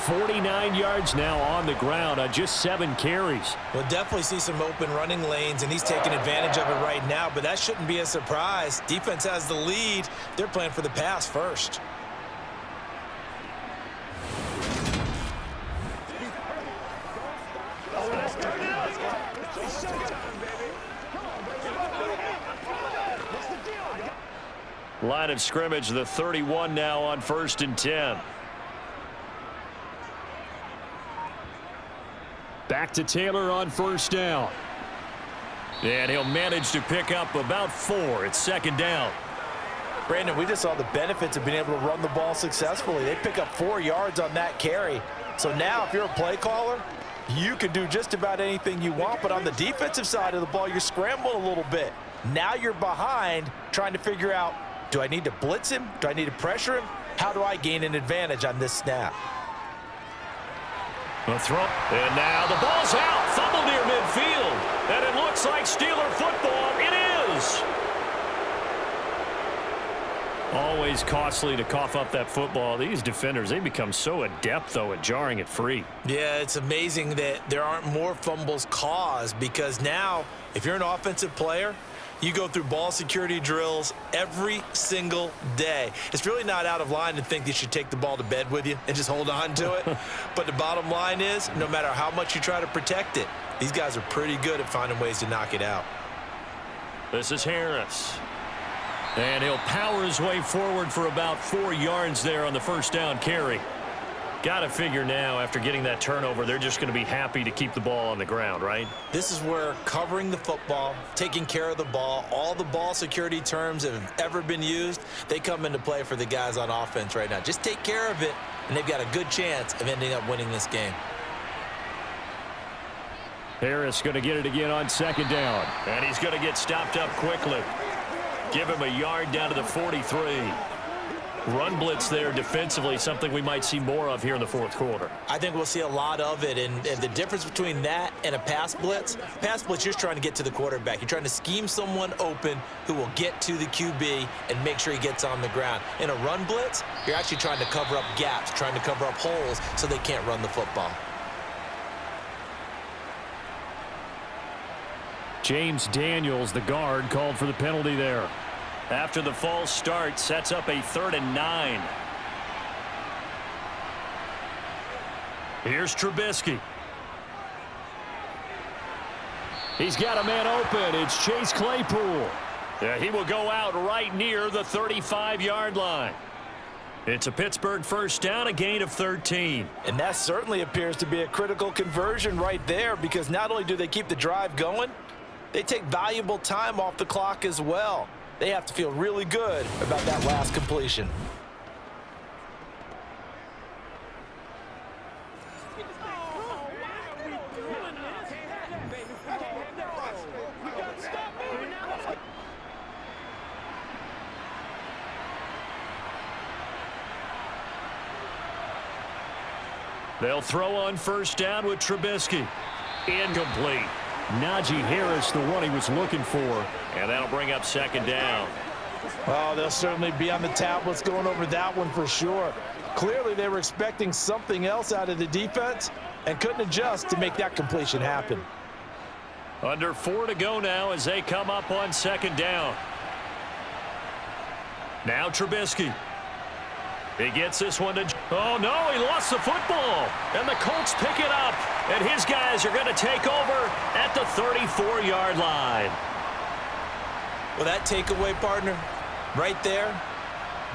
49 yards now on the ground on just 7 carries. We'll definitely see some open running lanes, and he's taking advantage of it right now, but that shouldn't be a surprise. Defense has the lead. They're playing for the pass first. Line of scrimmage, the 31 now on 1st and 10. Back to Taylor on 1st down. And he'll manage to pick up about 4. It's 2nd down. Brandon, we just saw the benefits of being able to run the ball successfully. They pick up 4 yards on that carry. So now if you're a play caller, you can do just about anything you want. But on the defensive side of the ball, you're scrambling a little bit. Now you're behind trying to figure out, do I need to blitz him? Do I need to pressure him? How do I gain an advantage on this snap? A throw. And now the ball's out. Fumble near midfield. And it looks like Steeler football. It is. Always costly to cough up that football. These defenders, they become so adept, though, at jarring it free. Yeah, it's amazing that there aren't more fumbles caused, because now, if you're an offensive player, you go through ball security drills every single day. It's really not out of line to think you should take the ball to bed with you and just hold on to it. But the bottom line is, no matter how much you try to protect it, these guys are pretty good at finding ways to knock it out. This is Harris. And he'll power his way forward for about 4 yards there on the 1st down carry. Got to figure now, after getting that turnover, they're just going to be happy to keep the ball on the ground, right? This is where covering the football, taking care of the ball, all the ball security terms that have ever been used, they come into play for the guys on offense right now. Just take care of it, and they've got a good chance of ending up winning this game. Harris going to get it again on 2nd down. And he's going to get stopped up quickly. Give him a yard down to the 43. Run blitz there defensively, something we might see more of here in the 4th quarter. I think we'll see a lot of it, and the difference between that and a pass blitz, you're just trying to get to the quarterback. You're trying to scheme someone open who will get to the QB and make sure he gets on the ground. In a run blitz, you're actually trying to cover up gaps, trying to cover up holes so they can't run the football. James Daniels, the guard, called for the penalty there. After the false start, sets up a 3rd and 9. Here's Trubisky. He's got a man open. It's Chase Claypool. Yeah, he will go out right near the 35-yard line. It's a Pittsburgh first down, a gain of 13. And that certainly appears to be a critical conversion right there, because not only do they keep the drive going, they take valuable time off the clock as well. They have to feel really good about that last completion. They'll throw on first down with Trubisky. Incomplete. Najee Harris, the one he was looking for. And that'll bring up second down. Oh, they'll certainly be on the tablets going over that one for sure. Clearly, they were expecting something else out of the defense and couldn't adjust to make that completion happen. Under 4 to go now as they come up on second down. Now Trubisky. He gets this one to... Oh, no, he lost the football. And the Colts pick it up. And his guys are going to take over at the 34-yard line. Well, that takeaway, partner, right there,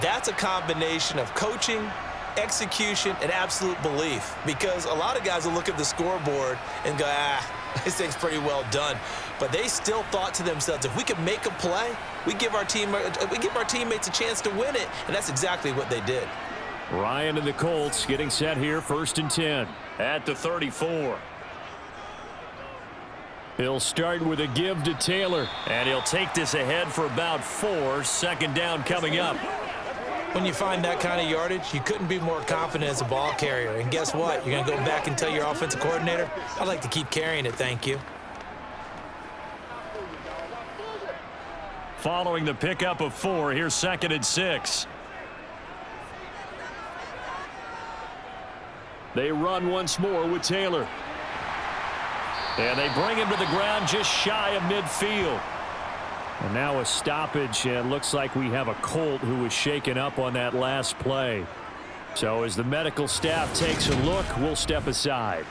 that's a combination of coaching, execution, and absolute belief. Because a lot of guys will look at the scoreboard and go, this thing's pretty well done. But they still thought to themselves, if we could make a play, we give our teammates a chance to win it. And that's exactly what they did. Ryan and the Colts getting set here, 1st and 10 at the 34. He'll start with a give to Taylor, and he'll take this ahead for about 4. Second down coming up. When you find that kind of yardage, you couldn't be more confident as a ball carrier. And guess what? You're going to go back and tell your offensive coordinator, I'd like to keep carrying it, thank you. Following the pickup of 4, here's 2nd and 6. They run once more with Taylor. And they bring him to the ground just shy of midfield. And now a stoppage, and it looks like we have a Colt who was shaken up on that last play. So as the medical staff takes a look, we'll step aside.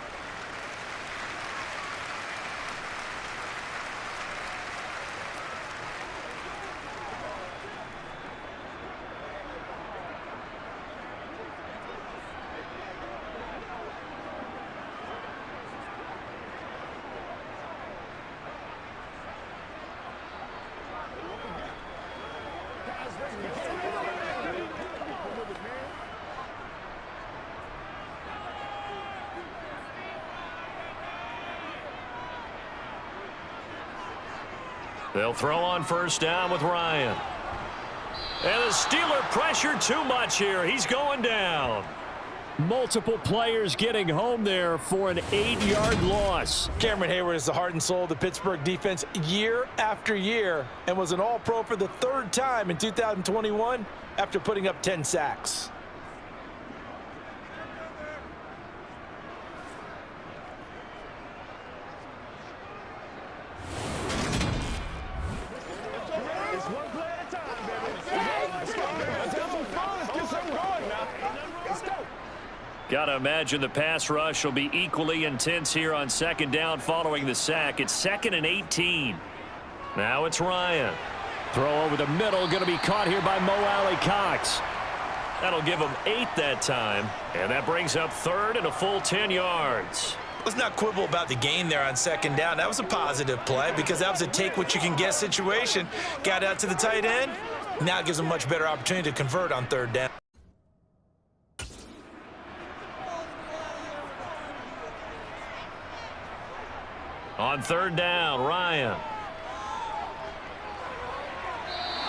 They'll throw on first down with Ryan. And the Steeler pressure too much here. He's going down. Multiple players getting home there for an 8-yard loss. Cameron Hayward is the heart and soul of the Pittsburgh defense year after year and was an All-Pro for the 3rd time in 2021 after putting up 10 sacks. Got to imagine the pass rush will be equally intense here on second down following the sack. It's 2nd and 18. Now it's Ryan. Throw over the middle, going to be caught here by Mo Alley-Cox. That'll give him 8 that time, and that brings up 3rd and a full 10 yards. Let's not quibble about the gain there on second down. That was a positive play because that was a take-what-you-can-get situation. Got out to the tight end. Now it gives them a much better opportunity to convert on 3rd down. On 3rd down, Ryan.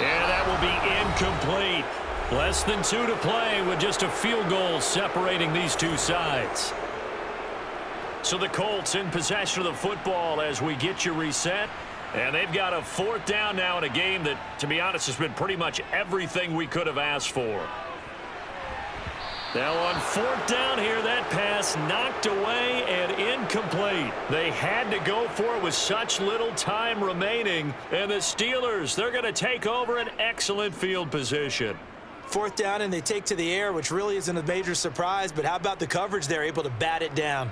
And that will be incomplete. Less than 2 to play with just a field goal separating these two sides. So the Colts in possession of the football as we get you reset. And they've got a 4th down now in a game that, to be honest, has been pretty much everything we could have asked for. Now on 4th down here, that pass knocked away and incomplete. They had to go for it with such little time remaining. And the Steelers, they're going to take over an excellent field position. 4th down and they take to the air, which really isn't a major surprise. But how about the coverage there, able to bat it down?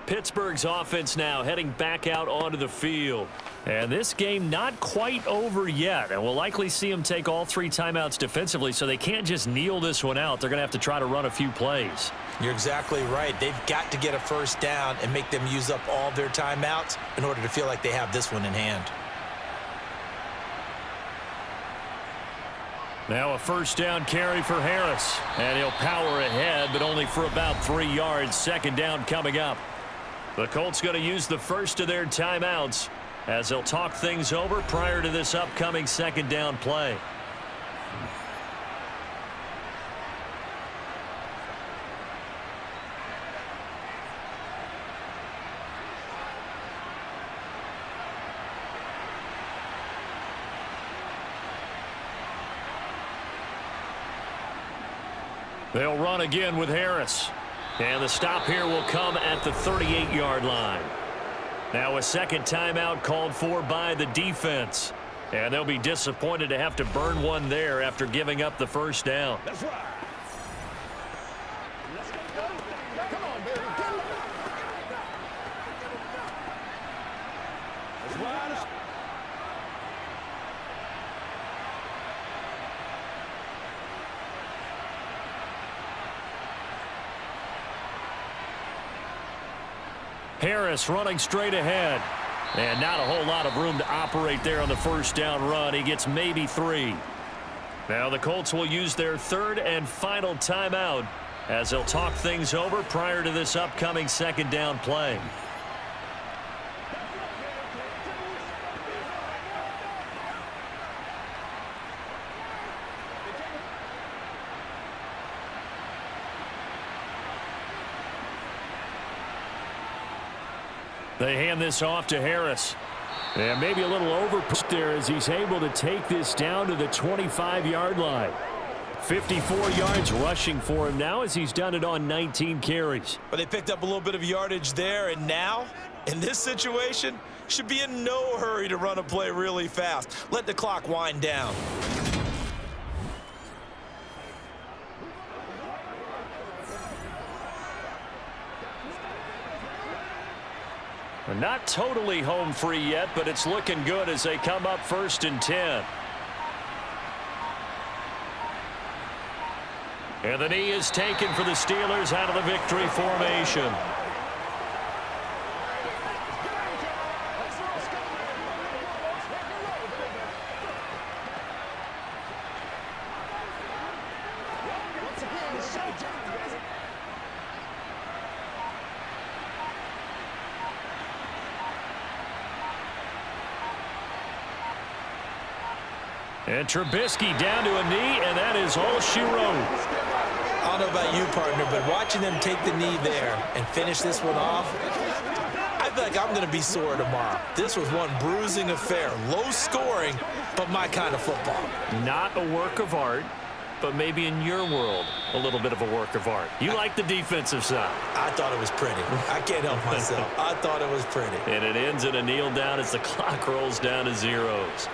Pittsburgh's offense now heading back out onto the field. And this game not quite over yet. And we'll likely see them take all 3 timeouts defensively, so they can't just kneel this one out. They're going to have to try to run a few plays. You're exactly right. They've got to get a first down and make them use up all their timeouts in order to feel like they have this one in hand. Now a first down carry for Harris. And he'll power ahead, but only for about 3 yards. Second down coming up. The Colts going to use the first of their timeouts as they'll talk things over prior to this upcoming second down play. They'll run again with Harris. And the stop here will come at the 38-yard line. Now a second timeout called for by the defense. And they'll be disappointed to have to burn one there after giving up the first down. That's right. Let's go. Come on, baby. That's right. Harris running straight ahead. And not a whole lot of room to operate there on the first down run. He gets maybe 3. Now the Colts will use their third and final timeout as they'll talk things over prior to this upcoming second down play. They hand this off to Harris. And maybe a little overpush there as he's able to take this down to the 25-yard line. 54 yards rushing for him now as he's done it on 19 carries. But they picked up a little bit of yardage there, and now, in this situation, should be in no hurry to run a play really fast. Let the clock wind down. Not totally home free yet, but it's looking good as they come up 1st and 10. And the knee is taken for the Steelers out of the victory formation. And Trubisky down to a knee, and that is all she wrote. I don't know about you, partner, but watching them take the knee there and finish this one off, I feel like I'm going to be sore tomorrow. This was one bruising affair. Low scoring, but my kind of football. Not a work of art, but maybe in your world, a little bit of a work of art. You like the defensive side. I thought it was pretty. I can't help myself. I thought it was pretty. And it ends in a kneel down as the clock rolls down to zeros.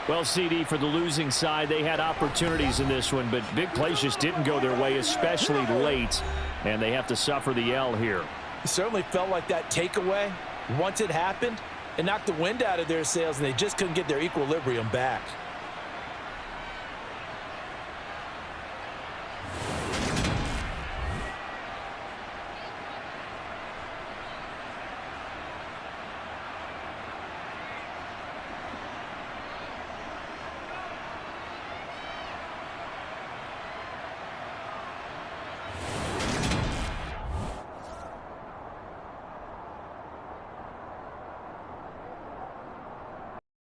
Well, CD, for the losing side, they had opportunities in this one, but big plays just didn't go their way, especially late, and they have to suffer the L here. It certainly felt like that takeaway, once it happened, it knocked the wind out of their sails, and they just couldn't get their equilibrium back.